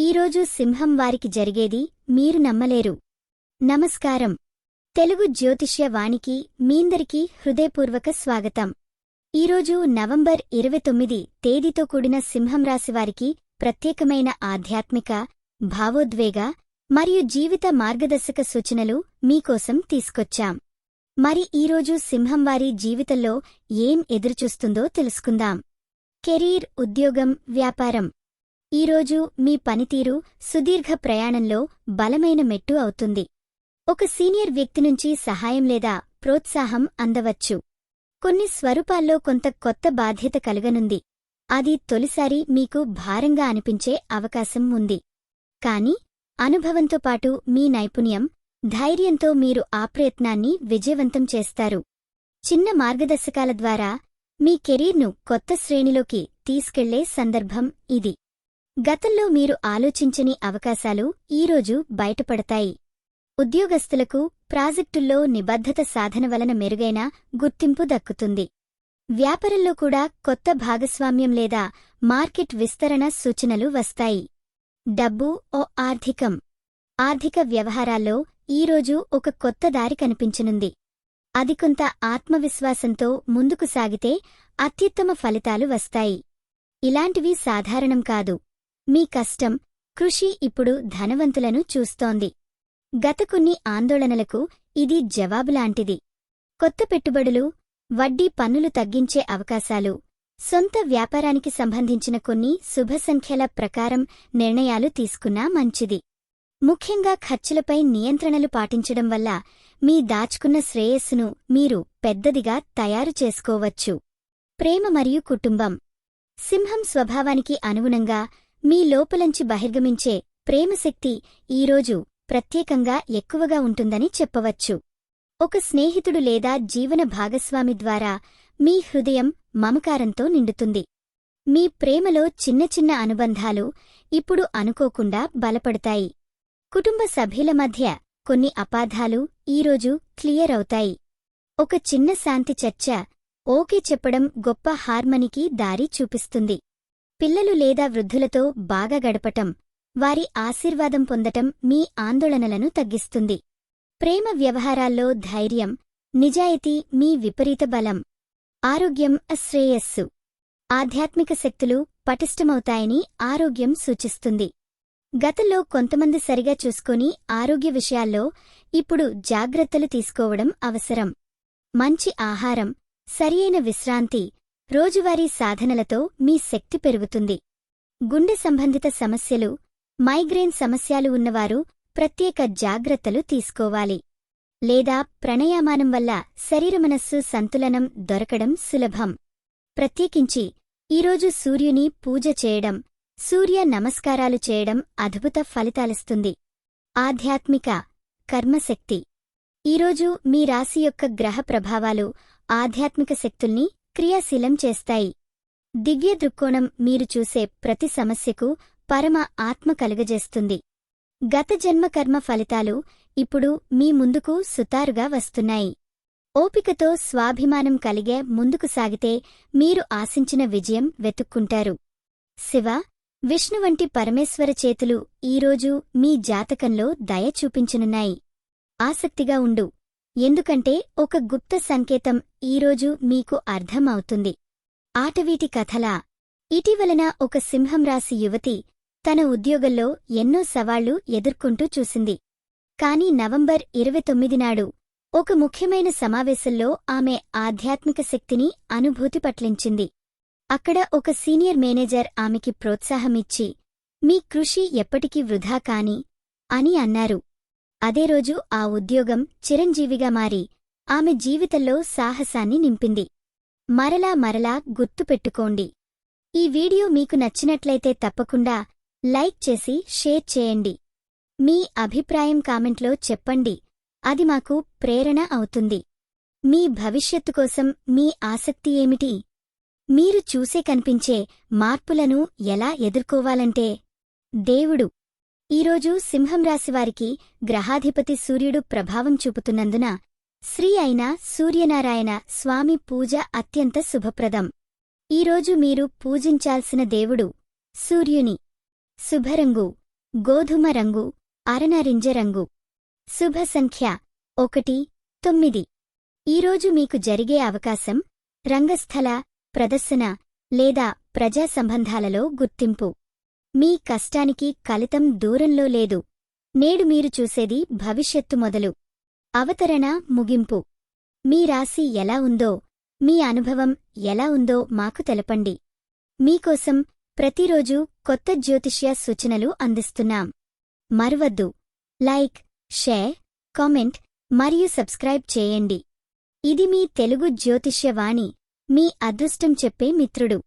ఈరోజు సింహం వారికి జరిగేది మీరు నమ్మలేరు. నమస్కారం. తెలుగు జ్యోతిష్య వాణికి మీందరికీ హృదయపూర్వక స్వాగతం. ఈరోజు నవంబర్ 29 తేదీతో కూడిన సింహం రాశివారికి ప్రత్యేకమైన ఆధ్యాత్మిక, భావోద్వేగ మరియు జీవిత మార్గదర్శక సూచనలు మీకోసం తీసుకొచ్చాం. మరి ఈరోజు సింహం వారి జీవితంలో ఏం ఎదురుచూస్తుందో తెలుసుకుందాం. కెరీర్, ఉద్యోగం, వ్యాపారం. ఈరోజు మీ పనితీరు సుదీర్ఘ ప్రయాణంలో బలమైన మెట్టు అవుతుంది. ఒక సీనియర్ వ్యక్తి నుంచి సహాయం లేదా ప్రోత్సాహం అందవచ్చు. కొన్ని స్వరూపాల్లో కొంత కొత్త బాధ్యత కలగనుంది. అది తొలిసారి మీకు భారంగా అనిపించే అవకాశం ఉంది. కాని అనుభవంతో పాటు మీ నైపుణ్యం, ధైర్యంతో మీరు ఆ ప్రయత్నాన్ని విజయవంతం చేస్తారు. చిన్న మార్గదర్శకాల ద్వారా మీ కెరీర్ను కొత్త శ్రేణిలోకి తీసుకెళ్లే సందర్భం ఇది. గతంలో మీరు ఆలోచించని అవకాశాలు ఈరోజు బయటపడతాయి. ఉద్యోగస్తులకు ప్రాజెక్టుల్లో నిబద్ధత సాధన వలన మెరుగైన గుర్తింపు దక్కుతుంది. వ్యాపారంలో కూడా కొత్త భాగస్వామ్యం లేదా మార్కెట్ విస్తరణ సూచనలు వస్తాయి. డబ్బు ఓ ఆర్థిక వ్యవహారాల్లో ఈరోజు ఒక కొత్త దారి కనిపించనుంది. అది కొంత ఆత్మవిశ్వాసంతో ముందుకు సాగితే అత్యుత్తమ ఫలితాలు వస్తాయి. ఇలాంటివి సాధారణం కాదు. మీ కష్టం, కృషి ఇప్పుడు ధనవంతులను చూస్తోంది. గత కొన్ని ఆందోళనలకు ఇది జవాబులాంటిది. కొత్త పెట్టుబడులు, వడ్డీ పన్నులు తగ్గించే అవకాశాలు, సొంత వ్యాపారానికి సంబంధించిన కొన్ని శుభసంఖ్యల ప్రకారం నిర్ణయాలు తీసుకున్నా మంచిది. ముఖ్యంగా ఖర్చులపై నియంత్రణలు పాటించడం వల్ల మీ దాచుకున్న శ్రేయస్సును మీరు పెద్దదిగా తయారు చేసుకోవచ్చు. ప్రేమ మరియు కుటుంబం. సింహం స్వభావానికి అనుగుణంగా మీ లోపలంచి బహిర్గమించే ప్రేమశక్తి ఈరోజు ప్రత్యేకంగా ఎక్కువగా ఉంటుందని చెప్పవచ్చు. ఒక స్నేహితుడు లేదా జీవన భాగస్వామి ద్వారా మీ హృదయం మమకారంతో నిండుతుంది. మీ ప్రేమలో చిన్న చిన్న అనుబంధాలు ఇప్పుడు అనుకోకుండా బలపడతాయి. కుటుంబ సభ్యుల మధ్య కొన్ని అపార్థాలు ఈరోజు క్లియర్ అవుతాయి. ఒక చిన్న శాంతి చర్చ ఓకే చెప్పడం గొప్ప హార్మనీకి దారి చూపిస్తుంది. పిల్లలు లేదా వృద్ధులతో బాగా గడపటం, వారి ఆశీర్వాదం పొందటం మీ ఆందోళనలను తగ్గిస్తుంది. ప్రేమ వ్యవహారాల్లో ధైర్యం, నిజాయితీ మీ విపరీత బలం. ఆరోగ్యం, శ్రేయస్సు. ఆధ్యాత్మిక శక్తులు పటిష్టమవుతాయని ఆరోగ్యం సూచిస్తుంది. గతంలో కొంతమంది సరిగా చూసుకొని ఆరోగ్య విషయాల్లో ఇప్పుడు జాగ్రత్తలు తీసుకోవడం అవసరం. మంచి ఆహారం, సరియైన విశ్రాంతి, రోజువారీ సాధనలతో మీ శక్తి పెరుగుతుంది. గుండె సంబంధిత సమస్యలు, మైగ్రేన్ సమస్యలు ఉన్నవారు ప్రత్యేక జాగ్రత్తలు తీసుకోవాలి. లేదా ప్రాణాయామం వల్ల శరీరమనస్సు సంతులనం దొరకడం సులభం. ప్రత్యేకించి ఈరోజు సూర్యుని పూజ చేయడం, సూర్య నమస్కారాలు చేయడం అద్భుత ఫలితాలిస్తుంది. ఆధ్యాత్మిక, కర్మశక్తి. ఈరోజు మీ రాశి యొక్క గ్రహ ప్రభావాలు ఆధ్యాత్మిక శక్తుల్ని క్రియాశీలం చేస్తాయి. దివ్య దృక్కోణం మీరు చూసే ప్రతి సమస్యకు పరమ ఆత్మ కలుగజేస్తుంది. గత జన్మ కర్మ ఫలితాలు ఇప్పుడు మీ ముందుకు సుతారుగా వస్తున్నాయి. ఓపికతో స్వాభిమానం కలిగే ముందుకు సాగితే మీరు ఆశించిన విజయం వెతుక్కుంటారు. శివ, విష్ణు వంటి పరమేశ్వర చేతులు ఈరోజు మీ జాతకంలో దయ చూపించనున్నాయి. ఆసక్తిగా ఉండు, ఎందుకంటే ఒక గుప్త సంకేతం ఈరోజు మీకు అర్థం అవుతుంది. ఆటవీటి కథలా. ఇటీవలన ఒక సింహం రాశి యువతి తన ఉద్యోగంలో ఎన్నో సవాళ్లు ఎదుర్కొంటూ చూసింది. కాని నవంబర్ 29 నాడు ఒక ముఖ్యమైన సమావేశంలో ఆమె ఆధ్యాత్మిక శక్తిని అనుభూతి పట్లించింది. అక్కడ ఒక సీనియర్ మేనేజర్ ఆమెకి ప్రోత్సాహమిచ్చి, మీ కృషి ఎప్పటికీ వృధా కాని అని అన్నారు. అదే రోజు ఆ ఉద్యోగం చిరంజీవిగా మారి ఆమె జీవితంలో సాహసాన్ని నింపింది. మరలా గుర్తుపెట్టుకోండి. ఈ వీడియో మీకు నచ్చినట్లయితే తప్పకుండా లైక్ చేసి షేర్ చేయండి. మీ అభిప్రాయం కామెంట్లో చెప్పండి. అది మాకు ప్రేరణ అవుతుంది. మీ భవిష్యత్తు కోసం మీ ఆసక్తి ఏమిటి? మీరు చూసే కనిపించే మార్పులను ఎలా ఎదుర్కోవాలంటే దేవుడు. ఈరోజు సింహం రాశివారికి గ్రహాధిపతి సూర్యుడు ప్రభావం చూపుతున్నందున శ్రీ అయిన సూర్యనారాయణ స్వామి పూజ అత్యంత శుభప్రదం. ఈరోజు మీరు పూజించాల్సిన దేవుడు సూర్యుని. శుభరంగు గోధుమ రంగు, అరనారింజ రంగు. శుభ సంఖ్య 1, 9. ఈరోజు మీకు జరిగే అవకాశం రంగస్థల, ప్రదర్శన లేదా ప్రజా సంబంధాలలో గుర్తింపు. మీ కష్టానికి ఫలితం దూరంలో లేదు. నేడు మీరు చూసేది భవిష్యత్తు మొదలు. అవతరణ ముగింపు. మీ రాశి ఎలా ఉందో, మీ అనుభవం ఎలా ఉందో మాకు తెలపండి. మీకోసం ప్రతిరోజు కొత్త జ్యోతిష్య సూచనలు అందిస్తున్నాం. మరువద్దు, లైక్, షేర్, కామెంట్ మరియు సబ్స్క్రైబ్ చేయండి. ఇది మీ తెలుగు జ్యోతిష్య వాణి, మీ అదృష్టం చెప్పే మిత్రుడు.